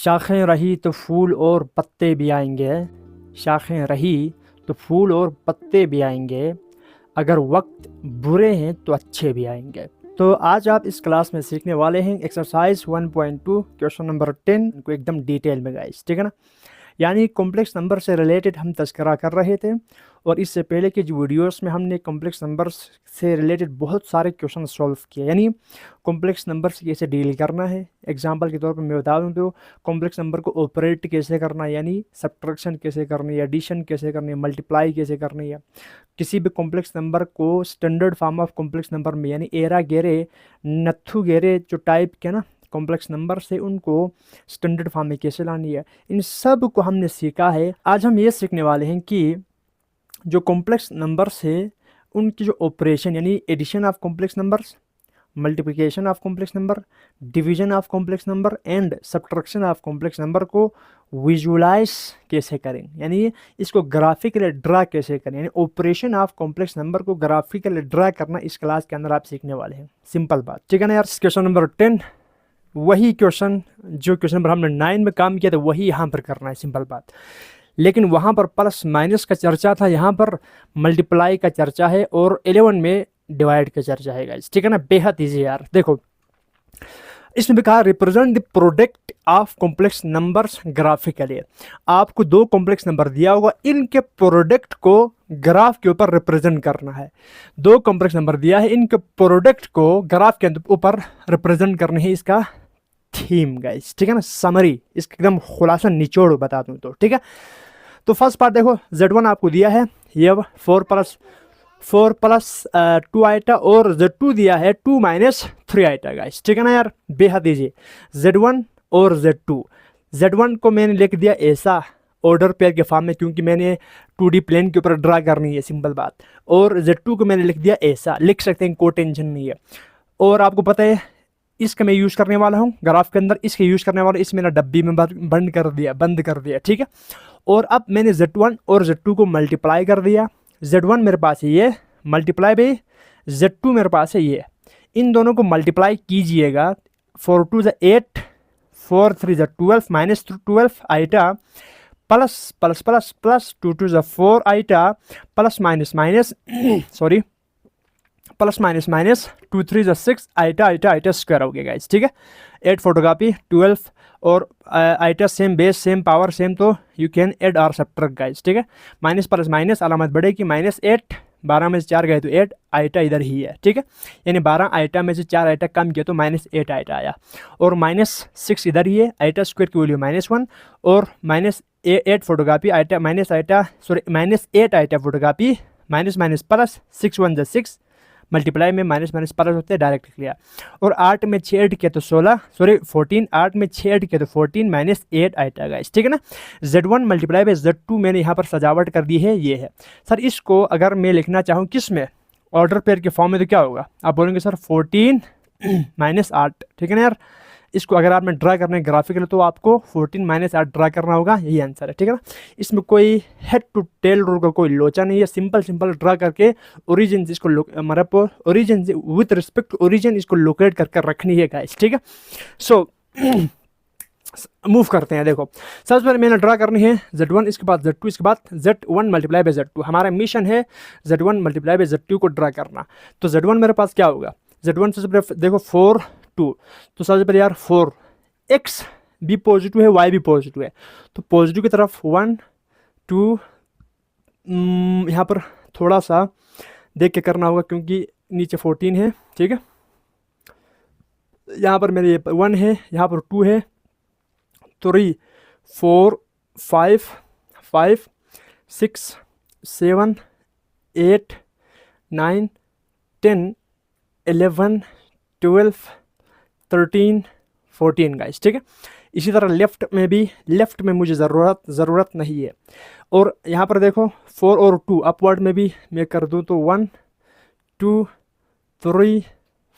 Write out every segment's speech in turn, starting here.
शाखें रही तो फूल और पत्ते भी आएंगे, शाखें रही तो फूल और पत्ते भी आएंगे, अगर वक्त बुरे हैं तो अच्छे भी आएंगे। तो आज आप इस क्लास में सीखने वाले हैं एक्सरसाइज 1.2 क्वेश्चन नंबर 10 को एकदम डिटेल में गाइस, ठीक है ना। यानी कॉम्प्लेक्स नंबर से रिलेटेड हम तज़किरा कर रहे थे और इससे पहले के जो वीडियोस में हमने कॉम्प्लेक्स नंबर से रिलेटेड बहुत सारे क्वेश्चन सॉल्व किए, यानी कॉम्प्लेक्स नंबर से कैसे डील करना है। एग्जांपल के तौर पर मैं बता दूं तो कॉम्प्लेक्स नंबर को ऑपरेट कैसे करना है, यानी सब्ट्रैक्शन कैसे करनी है, एडिशन कैसे करनी है, मल्टीप्लाई कैसे करनी है। किसी भी कॉम्प्लेक्स नंबर को standard form of complex number में यानी एरा गेरे नत्थु गेरे जो टाइप के ना कॉम्प्लेक्स नंबर से उनको स्टैंडर्ड फॉर्म में कैसे लानी है, इन सब को हमने सीखा है। आज हम ये सीखने वाले हैं कि जो कॉम्प्लेक्स नंबर से उनकी जो ऑपरेशन यानी addition of complex numbers, multiplication of complex number, division of complex number and subtraction of complex number को विजुलाइज कैसे करें, यानी इसको ग्राफिकली ड्रा कैसे करें, यानी ऑपरेशन ऑफ कॉम्प्लेक्स नंबर को ग्राफिकली ड्रा करना इस क्लास के अंदर आप सीखने वाले हैं। सिंपल बात, ठीक है ना यार। क्वेश्चन नंबर 10 वही क्वेश्चन जो क्वेश्चन नंबर हमने 9 में काम किया था वही यहाँ पर करना है, सिंपल बात। लेकिन वहाँ पर प्लस माइनस का चर्चा था, यहाँ पर मल्टीप्लाई का चर्चा है और 11 में डिवाइड का चर्चा है गाइस, ठीक है ना। बेहद ईजी यार। देखो इसमें भी कहा represent the product of complex numbers graphically. आपको दो कॉम्प्लेक्स नंबर दिया होगा, इनके प्रोडक्ट को ग्राफ के ऊपर रिप्रेजेंट करना है। दो कॉम्प्लेक्स नंबर दिया है, इनके प्रोडक्ट को ग्राफ के ऊपर रिप्रेजेंट करनी है। इसका थीम गाइस, ठीक है ना, समरी, इसका एकदम खुलासा निचोड़ बता दूं तो, ठीक है। तो फर्स्ट पार्ट देखो, Z1 आपको दिया है ये 4 प्लस 2 आइटा और Z2 दिया है 2 माइनस 3 आइटा गाइस, ठीक है ना यार। बेहद ईजी। Z1 और Z1 को मैंने लिख दिया ऐसा ऑर्डर पेयर के फॉर्म में, क्योंकि मैंने 2D प्लेन के ऊपर ड्रा करनी है, सिंपल बात। और Z2 को मैंने लिख दिया ऐसा, लिख सकते हैं, कोई टेंशन नहीं है। और आपको पता है इसका मैं यूज़ करने वाला हूँ ग्राफ के अंदर, इसके यूज़ करने वाला, इस मैंने डब्बी में बंद कर दिया, ठीक है। और अब मैंने Z1 और Z2 को मल्टीप्लाई कर दिया। Z1 मेरे पास है ये, मल्टीप्लाई बाई Z2 मेरे पास है ये। इन दोनों को मल्टीप्लाई कीजिएगा, 4 2 ज़ा 8, 4 3 ज़ा 12 minus 12 iota plus plus plus plus 2 2 ज़ा 4 iota plus minus minus sorry plus minus minus 2 3 ज़ा 6 आइटा आइटा आइटा स्क्वायर हो गया गाइस, ठीक है। 8 फोटोकॉपी 12 और iota same base same power same, तो यू कैन ऐड और सब्ट्रैक्ट गाइस, ठीक है। माइनस प्लस माइनस अलामत बढ़ेगी, -8, 12 में से 4 गए तो 8 आइटा इधर ही है, ठीक है। यानी 12 आइटा में से 4 आइटा कम किया तो -8 आइटा आया, और -6 इधर ही है, आइटा स्क्वायर की वैल्यू -1 और -8 photocopy iota -8 iota photocopy minus minus plus 6 1 ज़ा 6 मल्टीप्लाई में माइनस माइनस प्लस होते हैं, डायरेक्ट लिख लिया। और 8 में 6 ऐड किया तो 14, 8 में 6 ऐड किया तो 14 माइनस 8 आइटा गाइस, ठीक है ना। Z1 मल्टीप्लाई बाई Z2 मैंने यहाँ पर सजावट कर दी है, ये है सर। इसको अगर मैं लिखना चाहूँ किस में, ऑर्डर पेयर के फॉर्म में, तो क्या होगा, आप बोलेंगे सर 14 माइनस 8, ठीक है ना यार। इसको अगर आपने ड्रा करना है ग्राफिकली तो आपको 14 माइनस 8 ड्रा करना होगा, यही आंसर है, ठीक है ना। इसमें कोई हेड टू टेल रूल का कोई लोचा नहीं है, सिंपल ड्रा करके ओरिजिन इसको मतलब ओरिजिन विथ रिस्पेक्ट ओरिजिन इसको लोकेट करके रखनी है गाइस, ठीक है। सो मूव करते हैं। देखो सबसे पहले मैंने ड्रा करनी है Z1, इसके बाद Z2, इसके बाद Z1 मल्टीप्लाई बाई Z2। हमारा मिशन है Z1 मल्टीप्लाई बाई Z2 को ड्रा करना। तो Z1 मेरे पास क्या होगा, Z1 सबसे पहले देखो 4 2, तो सबसे पहले यार 4 x भी पॉजिटिव है, y भी पॉजिटिव है, तो पॉजिटिव की तरफ 1 2 यहाँ पर थोड़ा सा देख के करना होगा क्योंकि नीचे 14 है, ठीक है। यहाँ पर मेरे 1 है, यहाँ पर 2 है, 3 4 5 5 6 7 8 9 10 11 12 13 14 गाइस, ठीक है। इसी तरह लेफ्ट में मुझे ज़रूरत नहीं है। और यहाँ पर देखो 4 और 2 अपवर्ड में भी मैं कर दूँ तो 1 2 3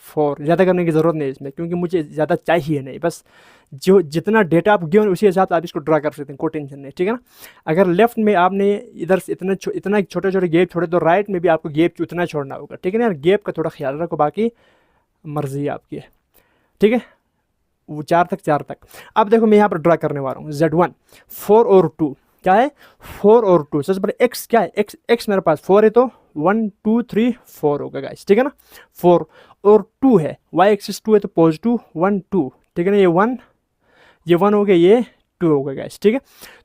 4, ज़्यादा करने की ज़रूरत नहीं इसमें क्योंकि मुझे ज़्यादा चाहिए नहीं, बस जो जितना डेटा आप गिवन उसी हिसाब से आप इसको ड्रा कर सकते हैं, कोई टेंशन नहीं, ठीक है ना। अगर लेफ्ट में आपने इधर से इतना छोटे छोटे गैप छोड़े तो राइट में भी आपको गैप उतना छोड़ना होगा, ठीक है ना यार। गैप का थोड़ा ख्याल रखो, बाकी मर्जी आपकी है, ठीक है। 4 तक 4 तक। अब देखो मैं यहाँ पर ड्रा करने वाला हूँ Z1 4 और 2, क्या है 4 और 2। सबसे पहले x क्या है, x मेरे पास 4 है तो 1 2 3 4 होगा गाइस, ठीक है ना। 4 और 2 है, y एक्सिस 2 है तो पॉजिटिव 1 2, ठीक है ना। ये 1 हो गया, ये 2 हो गया गाइस, ठीक है।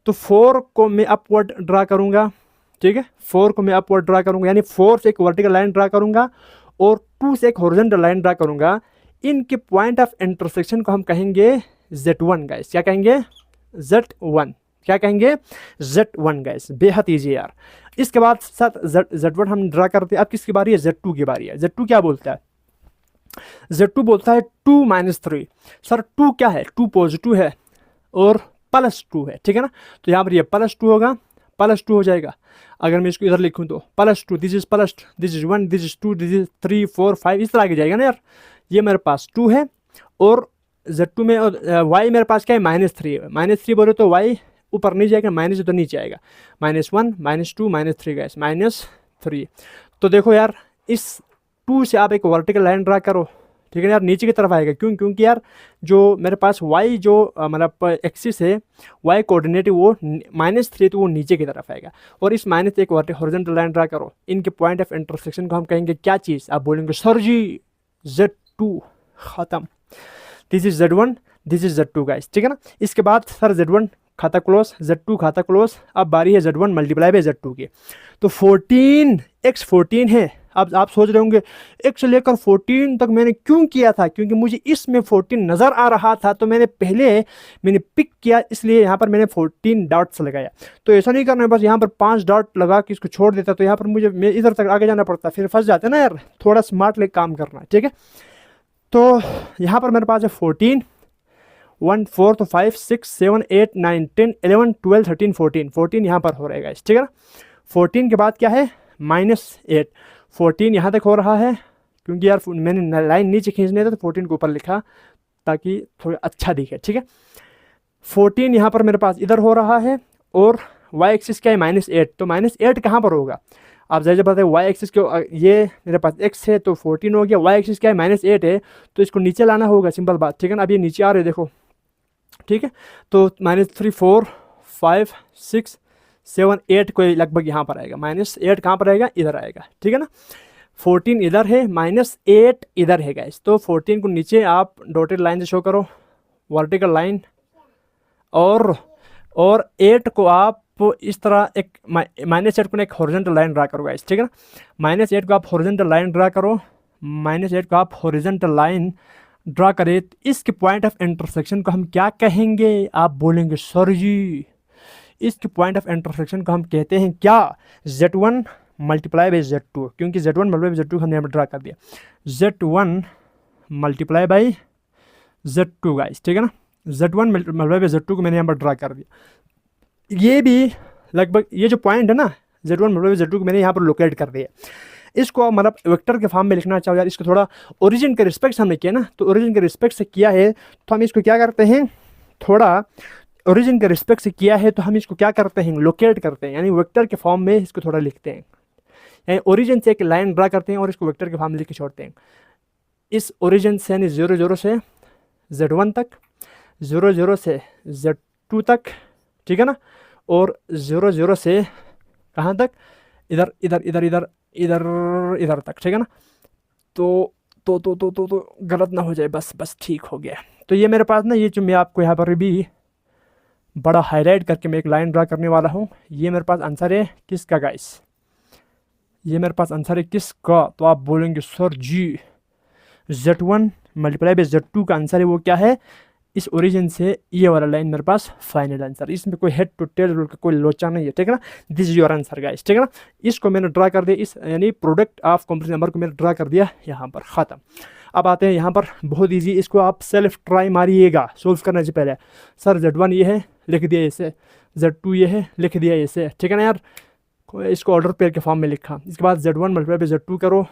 तो 4 को मैं अपवर्ड ड्रा करूंगा, ठीक है। 4 को मैं अपवर्ड ड्रा करूंगा, यानी 4 से एक वर्टिकल लाइन ड्रा करूंगा और 2 से एक हॉरिजॉन्टल लाइन ड्रा करूंगा। इनके पॉइंट ऑफ इंटरसेक्शन को हम कहेंगे Z1 गाइस। क्या कहेंगे, Z1। क्या कहेंगे, Z1 गाइस। बेहद ईजी यार। इसके बाद सर Z1 हम ड्रा करते हैं। अब किसकी बारी है, Z2 की बारी है। Z2 क्या बोलता है, Z2 बोलता है 2 - 3। सर 2 क्या है, 2 पॉजिटिव है और +2 है, ठीक है ना। तो यहाँ पर ये +2 होगा, +2 हो जाएगा। अगर मैं इसको इधर लिखूँ तो +2, this is +, this is 1, this is 2, this is 3 4 5, इस तरह आगे जाएगा ना यार। ये मेरे पास 2 है और Z2 में y मेरे पास क्या है, -3 है। -3 बोले तो y ऊपर नहीं जाएगा, माइनस तो नीचे आएगा, -1 -2 -3 गैस, -3। तो देखो यार, इस 2 से आप एक वर्टिकल लाइन ड्रा करो, ठीक है यार, नीचे की तरफ आएगा। क्योंकि यार जो मेरे पास y जो मतलब एक्सिस है, y कोऑर्डिनेट वो -3, तो वो नीचे की तरफ आएगा। और इस माइनस एक हॉरिजॉन्टल लाइन ड्रा करो। इनके पॉइंट ऑफ इंटरसेक्शन को हम कहेंगे क्या चीज़, आप बोलेंगे सर जी Z2, ख़त्म। This is Z1, this is Z2 guys, ठीक है ना। इसके बाद सर Z1 खाता क्लोज, Z2 खाता क्लोज। अब बारी है Z1 मल्टीप्लाई बाय Z2 की। तो 14 x 14 है। अब आप सोच रहे होंगे x से लेकर 14 तक मैंने क्यों किया था, क्योंकि मुझे इसमें 14 नज़र आ रहा था, तो मैंने पिक किया, इसलिए यहाँ पर मैंने 14 डॉट्स लगाया। तो ऐसा नहीं करना है बस यहाँ पर 5 डॉट लगा के इसको छोड़ देता, तो यहाँ पर मैं इधर तक आगे जाना पड़ता, फिर फंस जाते ना यार। थोड़ा स्मार्ट लेके काम करना, ठीक है। तो यहाँ पर मेरे पास है 14 1 4 तो 5 6 7 8 9 10 11 12 13 14 यहाँ पर हो रहेगा, ठीक है ना। 14 के बाद क्या है, -8। 14 यहाँ तक हो रहा है, क्योंकि यार मैंने लाइन नीचे खींचने था तो 14 को ऊपर लिखा ताकि थोड़ा अच्छा दिखे, ठीक है। 14 यहाँ पर मेरे पास इधर हो रहा है और y एक्सिस क्या है, -8। तो -8 कहाँ पर होगा, आप जैसे बताए y एक्सिस के, ये मेरे पास x है तो 14 हो गया, y एक्सिस क्या है -8 है, तो इसको नीचे लाना होगा, सिंपल बात, ठीक है ना। अब ये नीचे आ रहे देखो, ठीक है। तो -3 4 5 6 7 8 को लगभग यहाँ पर आएगा। -8 कहाँ पर आएगा, इधर आएगा, ठीक है ना। 14 इधर है, -8 इधर है गाइस। तो 14 को नीचे आप डॉटेड लाइन से शो करो, वर्टिकल लाइन, और 8 को आप इस तरह एक -8 को एक हॉरिजॉन्टल लाइन ड्रा करो गाइस, ठीक है ना। -8 को आप हॉरिजॉन्टल लाइन ड्रा करो, -8 को आप हॉरिजॉन्टल लाइन ड्रा करें, तो इसके पॉइंट ऑफ इंटरसेक्शन को हम क्या कहेंगे, आप बोलेंगे सर जी इसके पॉइंट ऑफ इंटरसेक्शन को हम कहते हैं क्या, Z1 मल्टीप्लाई बाई Z2, क्योंकि Z1 मल्टीप्लाई बाई Z2 हमने यहाँ पर ड्रा कर दिया। Z1 multiply by Z2 guys, ठीक है ना। Z1 मल्टीप्लाई बाई Z2 को मैंने यहाँ पर ड्रा कर दिया। ये भी लगभग ये जो पॉइंट है ना, Z1 मल्टीप्लाई बाई Z2 को मैंने यहाँ पर लोकेट कर दिया। इसको मतलब वेक्टर के फॉर्म में लिखना चाहो यार, इसको थोड़ा ओरिजिन के रिस्पेक्ट से हमने किया ना, तो ओरिजिन के रिस्पेक्ट से किया है तो हम इसको क्या करते हैं, थोड़ा ओरिजिन के रिस्पेक्ट से किया है तो हम इसको क्या करते हैं, लोकेट करते हैं, यानी वेक्टर के फॉर्म में इसको थोड़ा लिखते हैं। यानी ओरिजिन से एक लाइन ड्रा करते हैं और इसको वेक्टर के फॉर्म में लिख के छोड़ते हैं। इस ओरिजिन से यानी 0 0 से Z1 तक, 0 0 से Z2 तक, ठीक है ना, और 0 0 से कहाँ तक, इधर इधर इधर इधर इधर इधर तक, ठीक है ना। तो गलत ना हो जाए, बस ठीक हो गया। तो ये मेरे पास ना, ये जो मैं आपको यहाँ पर भी बड़ा हाईलाइट करके मैं एक लाइन ड्रा करने वाला हूँ, ये मेरे पास आंसर है किसका गाइस, ये मेरे पास आंसर है किसका, तो आप बोलेंगे sir ji Z1 multiply by Z2 का आंसर है वो क्या है, इस ओरिजिन से ये वाला लाइन मेरे पास फाइनल आंसर। इसमें कोई हेड टू टेल रूल का कोई लोचा नहीं है, ठीक है ना। This is your answer guys, ठीक है ना। इसको मैंने ड्रा कर दिया, इस यानी प्रोडक्ट ऑफ कॉम्प्लेक्स नंबर को मैंने ड्रा कर दिया यहाँ पर, ख़त्म। अब आते हैं यहाँ पर, बहुत ईजी, इसको आप सेल्फ ट्राई मारिएगा सोल्व करने से पहले। सर Z1 ये है, लिख दिया ऐसे, Z2 ये है, लिख दिया ऐसे, ठीक है ना यार। इसको ऑर्डर पेयर के फॉर्म में लिखा, इसके बाद Z1 मल्टीप्लाई बाई Z2 करो,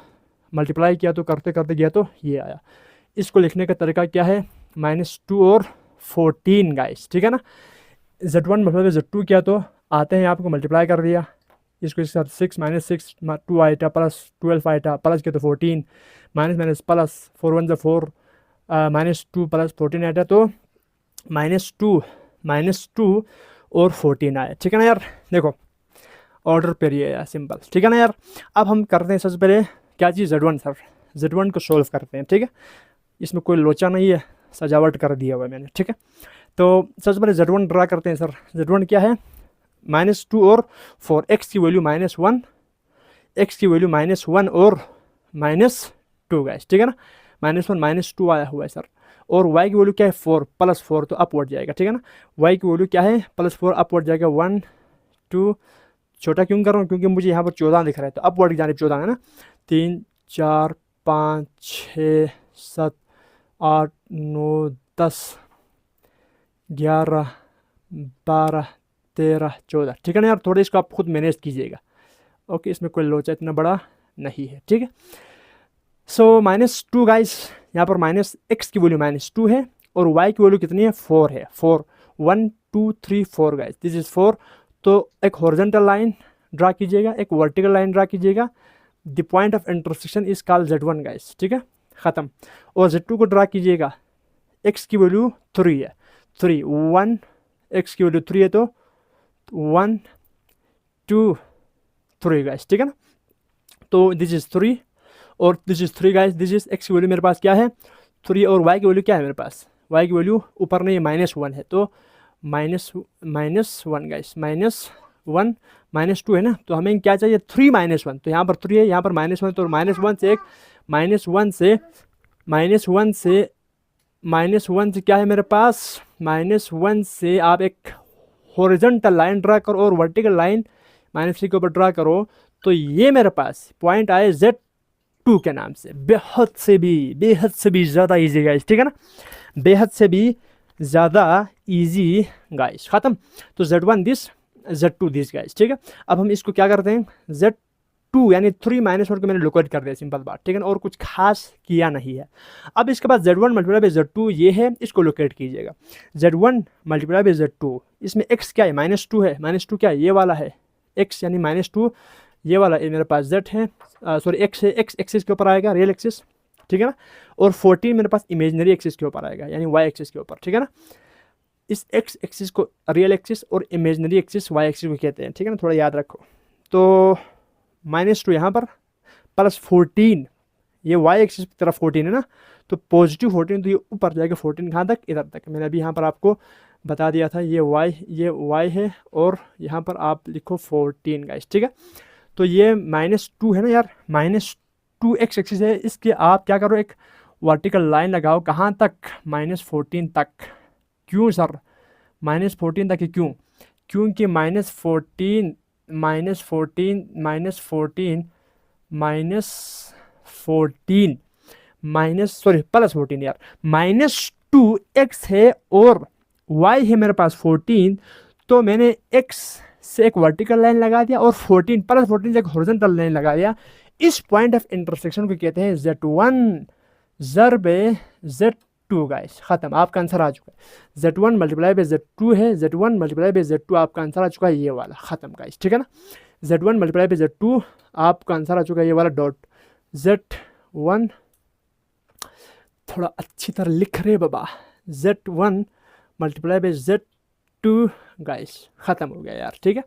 मल्टीप्लाई किया तो करते करते गया तो ये आया। इसको लिखने का तरीका क्या है, -2 और 14 गाइस, ठीक है ना। Z1 मल्टीप्लाई बाई Z2 किया तो आते हैं आपको मल्टीप्लाई कर दिया, इसको इसके साथ 6 -6 2 आइटा प्लस 12 आइटा, प्लस किया तो 14, माइनस माइनस प्लस 4 1 4 -2 प्लस 14 आया तो -2 और 14 आया, ठीक है ना यार। देखो ऑर्डर पर ये है सिंपल, ठीक है ना यार। अब हम करते हैं सबसे पहले क्या चीज़, Z1 सर, Z1 को सोल्व करते हैं, ठीक है। इसमें कोई लोचा नहीं है, सजावट कर दिया हुआ है मैंने, ठीक है। तो सबसे पहले Z1 ड्रा करते हैं सर। Z1 क्या है, -2 और 4, x की वैल्यू -1, x की वैल्यू -1 और -2 गाइस, ठीक है ना। -1 -2 आया हुआ है सर। और y की वैल्यू क्या है, 4 + 4 तो अपवर्ड जाएगा, ठीक है ना। y की वैल्यू क्या है, +4 अपवर्ड जाएगा, 1 2, छोटा क्यों कर रहा हूँ क्योंकि मुझे यहाँ पर 14 दिख रहा है, तो अपवर्ड की जानिब 14 है ना। 3 4 5 6 7 8 9 10 11 12 13 14, ठीक है ना यार। थोड़ा इसको आप खुद मैनेज कीजिएगा, ओके। इसमें कोई लोचा इतना बड़ा नहीं है, ठीक है। सो -2 गाइस, यहाँ पर x की वैल्यू -2 है और y की वैल्यू कितनी है, 4 है। 4 1 2 3 4 गाइस, दिस इज 4। तो एक हॉरिजॉन्टल लाइन ड्रा कीजिएगा, एक वर्टिकल लाइन ड्रा कीजिएगा। The point of intersection is called Z1 guys, ठीक है, ख़त्म। और Z2 को ड्रा कीजिएगा, x की वैल्यू 3 है, 3 1, x की वैल्यू 3 है तो 1 2 3 गाइस, ठीक है ना। तो दिस इज 3 और this is 3 guys, this is x की वैल्यू मेरे पास क्या है, 3 और y की वैल्यू क्या है मेरे पास, y की वैल्यू ऊपर नहीं है, -1 है, तो -1 गाइस, -1 -2 है ना। तो हमें क्या चाहिए, 3 -1, तो यहाँ पर 3 है, यहाँ पर -1, तो -1 से एक -1 से क्या है मेरे पास, -1 से आप एक हॉरिजॉन्टल लाइन ड्रा करो और वर्टिकल लाइन -3 के ऊपर ड्रा करो, तो ये मेरे पास पॉइंट आए Z2 के नाम से। बेहद से भी ज़्यादा ईजी गाइस, ठीक है ना, बेहद से भी ज़्यादा ईजी गाइस, ख़त्म। तो Z1 this, Z2 this guys, ठीक है। अब हम इसको क्या करते हैं, Z2 यानी 3 -1 को मैंने लोकेट कर दिया, सिंपल बात, ठीक है ना, और कुछ खास किया नहीं है। अब इसके बाद Z1 मल्टीप्लाई बाई Z2 ये है, इसको लोकेट कीजिएगा। Z1 मल्टीप्लाई बाई Z2, इसमें x क्या है, -2 है, -2 क्या है, ये वाला है x यानी -2, ये वाला मेरे पास z है, सॉरी x है, x एक्सिस के ऊपर आएगा, रियल एक्सिस, ठीक है ना। और 14 मेरे पास इमेजनरी एक्सिस के ऊपर आएगा, यानी y एक्सिस के ऊपर, ठीक है ना। इस x एक्सिस को रियल एक्सिस और इमेजनरी एक्सिस y एक्सिस को कहते हैं, ठीक है ना, थोड़ा याद रखो। तो -2 यहाँ पर प्लस 14, ये y एक्सिस की तरफ 14 है ना, तो पॉजिटिव 14, तो ये ऊपर जाएगा 14, कहाँ तक, इधर तक। मैंने अभी यहाँ पर आपको बता दिया था, ये y है और यहाँ पर आप लिखो 14 गाइस, ठीक है। तो ये -2 है ना यार, -2 x एक्सिस है, इसके आप क्या करो, एक वर्टिकल लाइन लगाओ, कहाँ तक, -14 तक। क्यों सर -14 तक, क्यों, क्योंकि -14 +14 यार, -2x है और y है मेरे पास 14, तो मैंने x से एक वर्टिकल लाइन लगा दिया और 14 +14 से एक हॉरिजॉन्टल लाइन लगा दिया। इस पॉइंट ऑफ इंटरसेक्शन को कहते हैं Z1 ज़र्ब Z2 गाइस, ख़त्म, आपका आंसर आ चुका है। Z1 मल्टीप्लाई बाई Z2 है, Z1 मल्टीप्लाई बाई Z2 आपका आंसर आ चुका है, ये वाला, ख़त्म गाइस, ठीक है ना। Z1 मल्टीप्लाई बाई Z2 आपका आंसर आ चुका है, ये वाला डॉट। Z1 थोड़ा अच्छी तरह लिख रहे बाबा, Z1 multiply by Z2 guys, ख़त्म हो गया यार, ठीक है।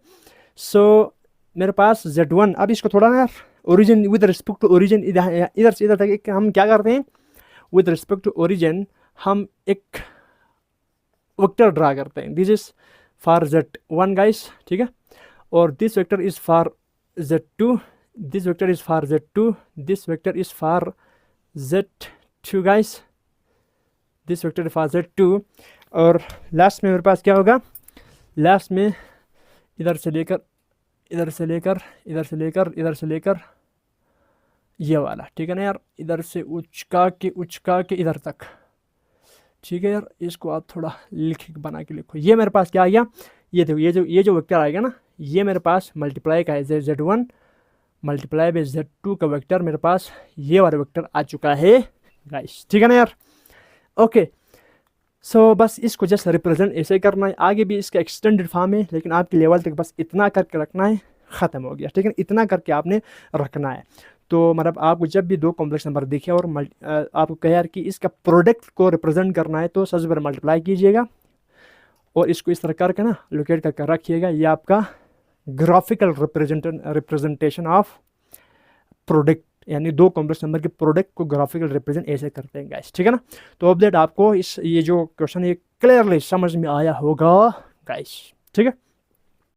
सो मेरे पास Z1, अब इसको थोड़ा ना origin with respect to origin, इधर से इधर तक हम क्या करते हैं, विद रिस्पेक्ट टू ओरिजिन हम एक वेक्टर ड्रा करते हैं। This is for Z1 guys, ठीक है, और this vector is for Z2, this vector is for Z2, this vector is for Z2 guys, this vector is for Z2। और last में मेरे पास क्या होगा, लास्ट में इधर से लेकर इधर से लेकर इधर से लेकर इधर से लेकर ये वाला, ठीक है ना यार, इधर से उचका के इधर तक, ठीक है यार। इसको आप थोड़ा लिख बना के लिखो। ये मेरे पास क्या आ गया, ये देखो, ये जो वेक्टर आएगा ना, ये मेरे पास मल्टीप्लाई का है, Z1 मल्टीप्लाई बाई Z2 का वेक्टर मेरे पास ये वाला वेक्टर आ चुका है गाइस, ठीक है ना यार। ओके, सो बस इसको जस्ट रिप्रेजेंट ऐसे करना है, आगे भी इसका एक्सटेंडेड फॉर्म है, लेकिन आपके लेवल तक बस इतना करके रखना है, ख़त्म हो गया, ठीक है, इतना करके आपने रखना है। तो मतलब आपको जब भी दो कॉम्प्लेक्स नंबर दिखे और आपको कहे यार कि इसका प्रोडक्ट को रिप्रेजेंट करना है, तो सबसे पहले मल्टीप्लाई कीजिएगा और इसको इस तरह करके ना लोकेट करके रखिएगा। ये आपका ग्राफिकल रिप्रेजेंटेशन ऑफ प्रोडक्ट, यानी दो कॉम्प्लेक्स नंबर के प्रोडक्ट को ग्राफिकल रिप्रेजेंट ऐसे करते हैं गाइस, ठीक है ना। तो अब दैट आपको इस ये जो क्वेश्चन ये क्लियरली समझ में आया होगा गाइस, ठीक है।